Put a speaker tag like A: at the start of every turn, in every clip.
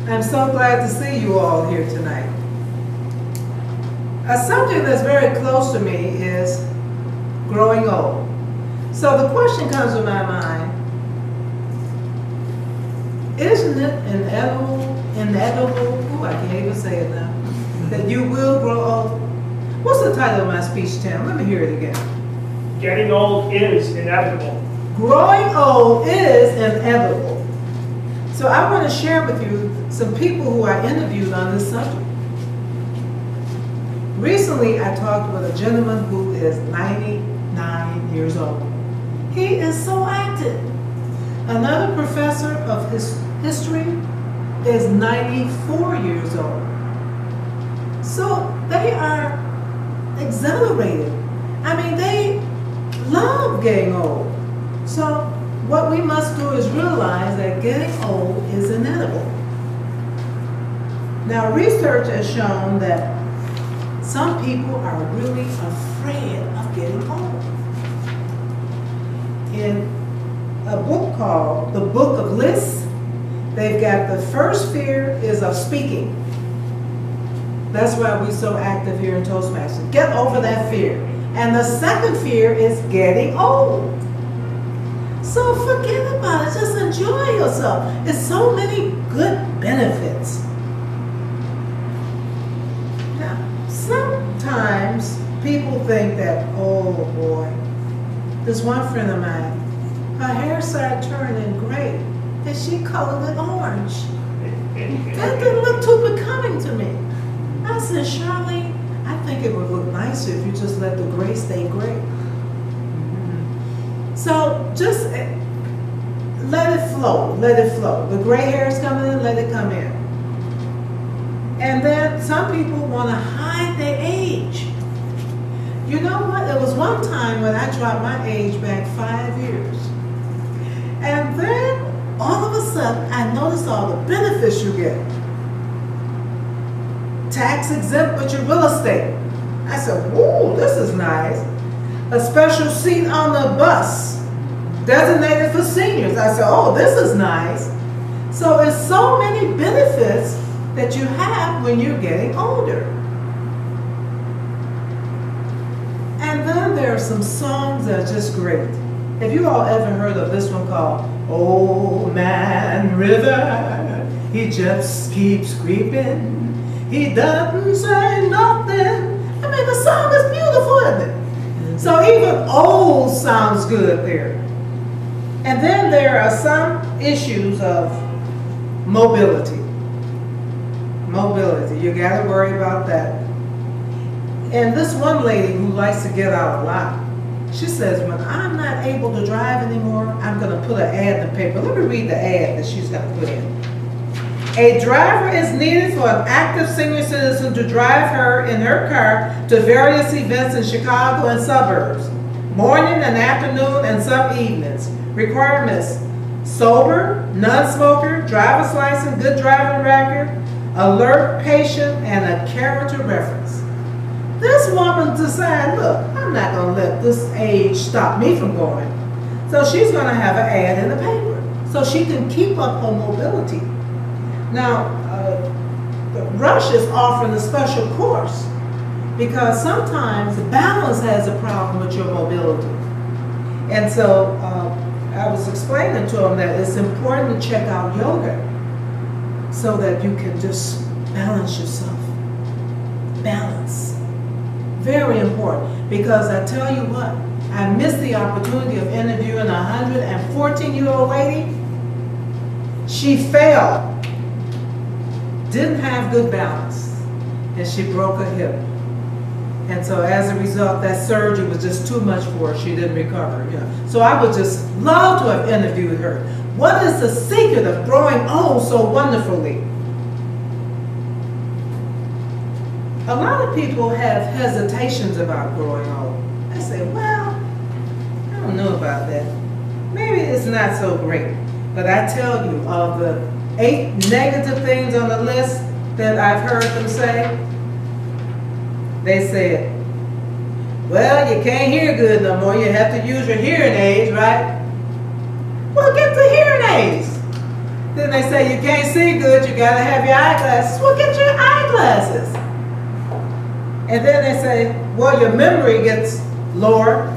A: I'm so glad to see you all here tonight. A subject that's very close to me is growing old. So the question comes to my mind, isn't it inevitable, I can't even say it now, that you will grow old? What's the title of my speech, Tim? Let me hear it again.
B: Getting old is inevitable.
A: Growing old is inevitable. So I want to share with you some people who I interviewed on this subject. Recently, I talked with a gentleman who is 99 years old. He is so active. Another professor of history is 94 years old. So they are exhilarated. I mean, they love getting old. So what we must do is realize that getting old is inevitable. Now, research has shown that some people are really afraid of getting old. In a book called The Book of Lists, they've got the first fear is of speaking. That's why we're so active here in Toastmasters. Get over that fear. And the second fear is getting old. So forget about it. Just enjoy yourself. It's so many good benefits. Now, sometimes people think that, oh boy, this one friend of mine, her hair started turning gray, and she colored it orange. That didn't look too becoming to me. I said, Shirley, I think it would look nicer if you just let the gray stay gray. So just let it flow, let it flow. The gray hair is coming in, let it come in. And then some people want to hide their age. You know what? There was one time when I dropped my age back 5 years. And then all of a sudden, I noticed all the benefits you get. Tax exempt with your real estate. I said, whoa, this is nice. A special seat on the bus designated for seniors. I said, oh, this is nice. So it's so many benefits that you have when you're getting older. And then there are some songs that are just great. Have you all ever heard of this one called Old Man River? He just keeps creeping. He doesn't say nothing. I mean, the song is beautiful, isn't it? So even old sounds good there. And then there are some issues of mobility. Mobility, you got to worry about that. And this one lady who likes to get out a lot, she says, when I'm not able to drive anymore, I'm going to put an ad in the paper. Let me read the ad that she's going to put in. A driver is needed for an active senior citizen to drive her in her car to various events in Chicago and suburbs, morning and afternoon and some evenings. Requirements: sober, non-smoker, driver's license, good driving record, alert, patient, and a character reference. This woman decided, look, I'm not going to let this age stop me from going. So she's going to have an ad in the paper so she can keep up her mobility. Now, Rush is offering a special course because sometimes balance has a problem with your mobility. And so I was explaining to him that it's important to check out yoga so that you can just balance yourself. Balance. Very important, because I tell you what, I missed the opportunity of interviewing a 114-year-old lady. She failed. Didn't have good balance, and she broke her hip. And so as a result, that surgery was just too much for her. She didn't recover. So I would just love to have interviewed her. What is the secret of growing old so wonderfully? A lot of people have hesitations about growing old. I say, well, I don't know about that. Maybe it's not so great. But I tell you, of the 8 negative things on the list that I've heard them say, they said, well, you can't hear good no more. You have to use your hearing aids, right? Well, get the hearing aids. Then they say you can't see good, you gotta have your eyeglasses. Well, get your eyeglasses. And then they say, well, your memory gets lower.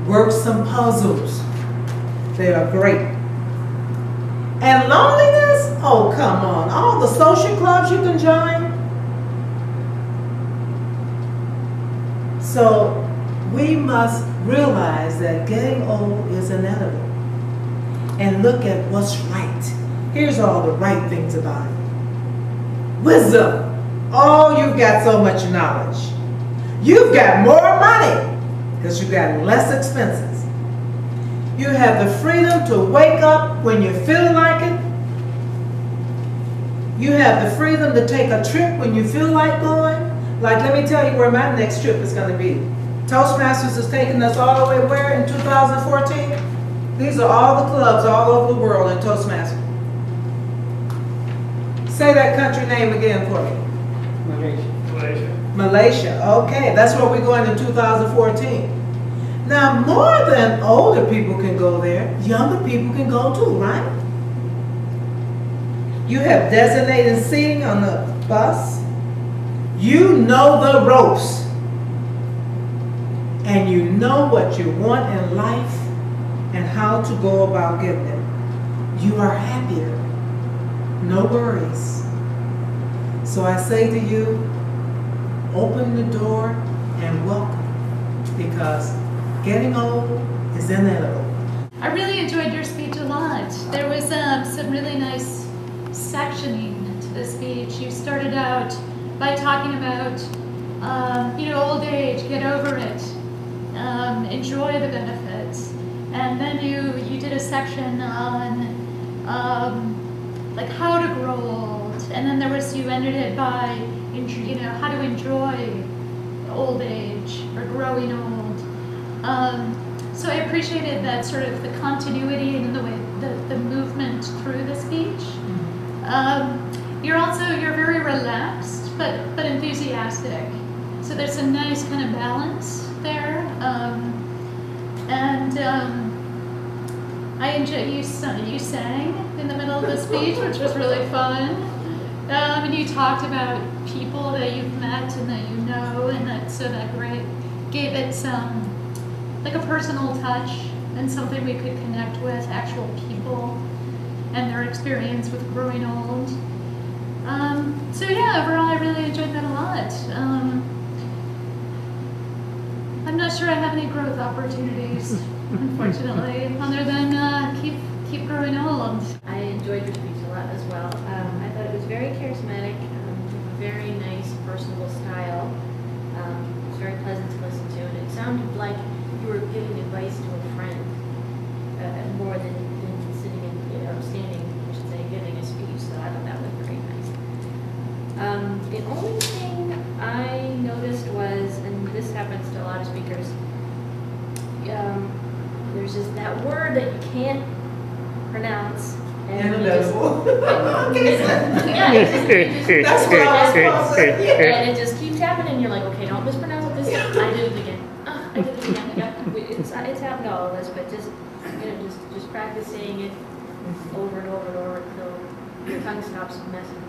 A: Work some puzzles. They are great. And loneliness? Oh, come on. All the social clubs you can join. So we must realize that getting old is inevitable. And look at what's right. Here's all the right things about it. Wisdom. Oh, you've got so much knowledge. You've got more money because you've got less expenses. You have the freedom to wake up when you feel like it. You have the freedom to take a trip when you feel like going. Like, let me tell you where my next trip is going to be. Toastmasters is taking us all the way where in 2014? These are all the clubs all over the world in Toastmasters. Say that country name again for me.
B: Malaysia.
A: Malaysia. Okay, that's where we're going in 2014. Now, more than older people can go there, younger people can go too, right? You have designated seating on the bus. You know the ropes. And you know what you want in life and how to go about getting it. You are happier. No worries. So I say to you, open the door and welcome, because getting old is inevitable.
C: I really enjoyed your speech a lot. There was some really nice sectioning to the speech. You started out by talking about, old age, get over it, enjoy the benefits. And then you did a section on like how to grow old. And then you ended it by, how to enjoy old age or growing old. So I appreciated that sort of the continuity and the way the movement through the speech. You're very relaxed but enthusiastic. So there's a nice kind of balance there. I enjoyed you sang in the middle of the speech, which was really fun. And you talked about people that you've met and that you know, and that gave it some, like a personal touch and something we could connect with, actual people and their experience with growing old. So yeah, overall I really enjoyed that a lot. I'm not sure I have any growth opportunities, unfortunately, other than keep growing old.
D: I enjoyed your speech a lot as well. I thought it was very charismatic, very nice, personable style. It was very pleasant to listen to, and it sounded like you were giving advice to a friend more than sitting and standing, I should say, giving a speech. So I thought that was very nice. The only thing I noticed was, and this happens to a lot of speakers, there's just that word that you can't pronounce.
A: Inevitable.
D: That's
A: what I was supposed to say.
D: And it just keeps happening, and you're like, okay, don't mispronounce this. I did it again. I did it again. It's happened to all of us, but just practice saying it over and over and over until your tongue stops messing.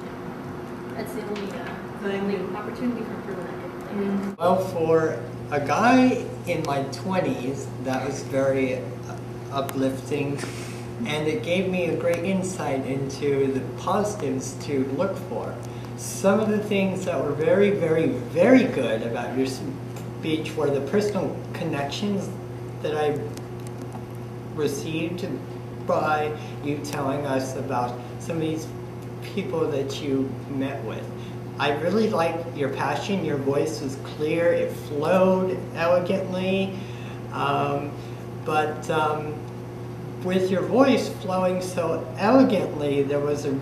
D: That's the only opportunity for improvement I could think of.
E: Well, for a guy in my 20s, that was very uplifting, and it gave me a great insight into the positives to look for. Some of the things that were very, very, very good about your speech were the personal connections that I received by you telling us about some of these people that you met with. I really liked your passion. Your voice was clear. It flowed elegantly. But with your voice flowing so elegantly, there was a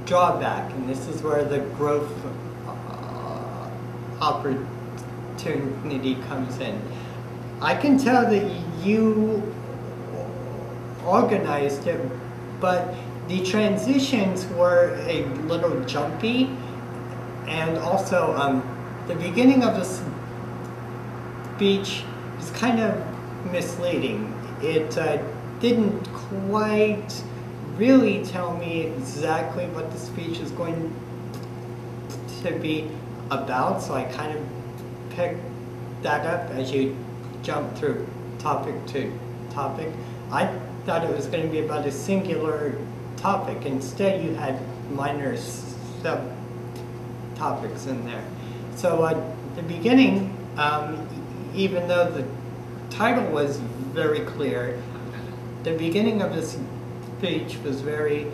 E: drawback, and this is where the growth opportunity comes in. I can tell that you organized it, but the transitions were a little jumpy, and also the beginning of the speech was kind of misleading. It didn't quite really tell me exactly what the speech is going to be about, so I kind of picked that up as you jump through topic to topic. I thought it was going to be about a singular topic. Instead, you had minor subtopics in there. So at the beginning, even though the title was very clear, the beginning of the speech was very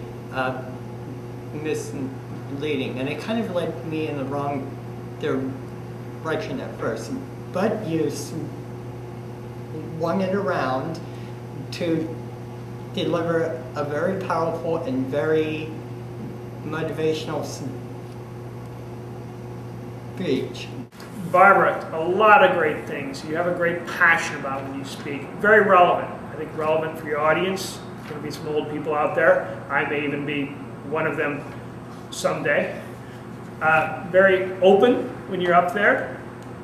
E: misleading, and it kind of led me in the wrong direction at first. But you swung it around to deliver a very powerful and very motivational speech.
B: Barbara, a lot of great things. You have a great passion about when you speak. Very relevant. I think relevant for your audience. There's going to be some old people out there. I may even be one of them someday. Very open when you're up there,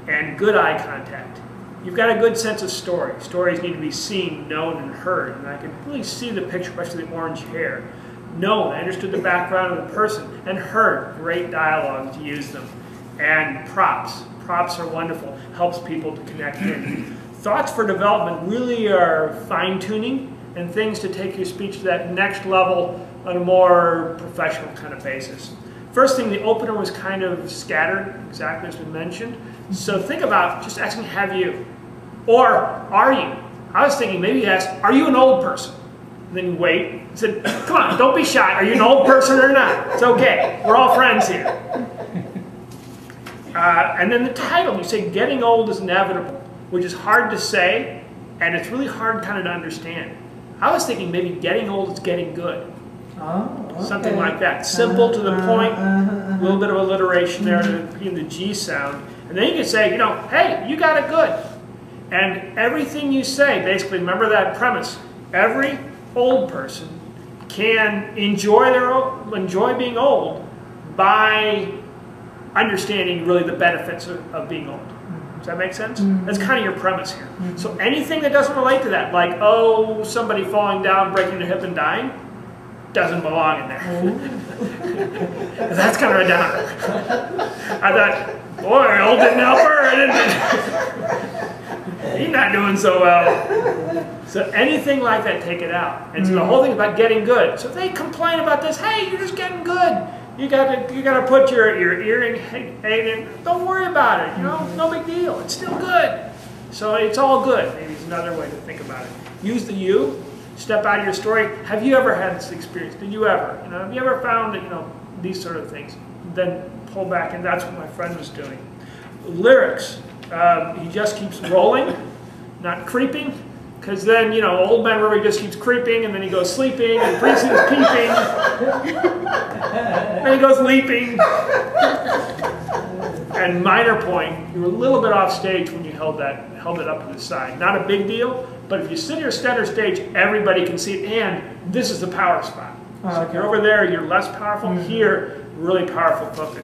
B: and good eye contact. You've got a good sense of story. Stories need to be seen, known, and heard. And I can really see the picture, especially the orange hair. Known, I understood the background of the person, and heard great dialogue to use them. And props. Props are wonderful. Helps people to connect in. Thoughts for development really are fine-tuning and things to take your speech to that next level on a more professional kind of basis. First thing, the opener was kind of scattered, exactly as we mentioned. So think about just asking, have you? Or, are you? I was thinking maybe you ask, are you an old person? And then you wait and said, come on, don't be shy. Are you an old person or not? It's okay. We're all friends here. And then the title, you say getting old is inevitable, which is hard to say, and it's really hard kind of to understand. I was thinking maybe getting old is getting good.
A: Oh, okay.
B: Something like that. Simple to the point, a little bit of alliteration there in the G sound. And then you can say, you know, hey, you got it good. And everything you say, basically, remember that premise. Every old person can enjoy being old by understanding really the benefits of being old. Does that make sense? That's kind of your premise here. So anything that doesn't relate to that, like, oh, somebody falling down, breaking their hip and dying, doesn't belong in there. That's kind of a downer. I thought, boy, old didn't help her. He's not doing so well. So anything like that, take it out. And so the whole thing about getting good. So if they complain about this, hey, you're just getting good. You got to put your earring in. Don't worry about it. You know, no big deal. It's still good. So it's all good. Maybe it's another way to think about it. Use the you. Step out of your story. Have you ever had this experience? Did you ever? You know, have you ever found that, you know, these sort of things? Then pull back, and that's what my friend was doing. Lyrics. He just keeps rolling, not creeping, because then, you know, Old Man River just keeps creeping, and then he goes sleeping, and pretty soon he's peeping, and he goes leaping. And minor point, you were a little bit off stage when you held it up to the side. Not a big deal, but if you sit here center stage, everybody can see it, and this is the power spot. So if you're over there, you're less powerful. Here, really powerful focus.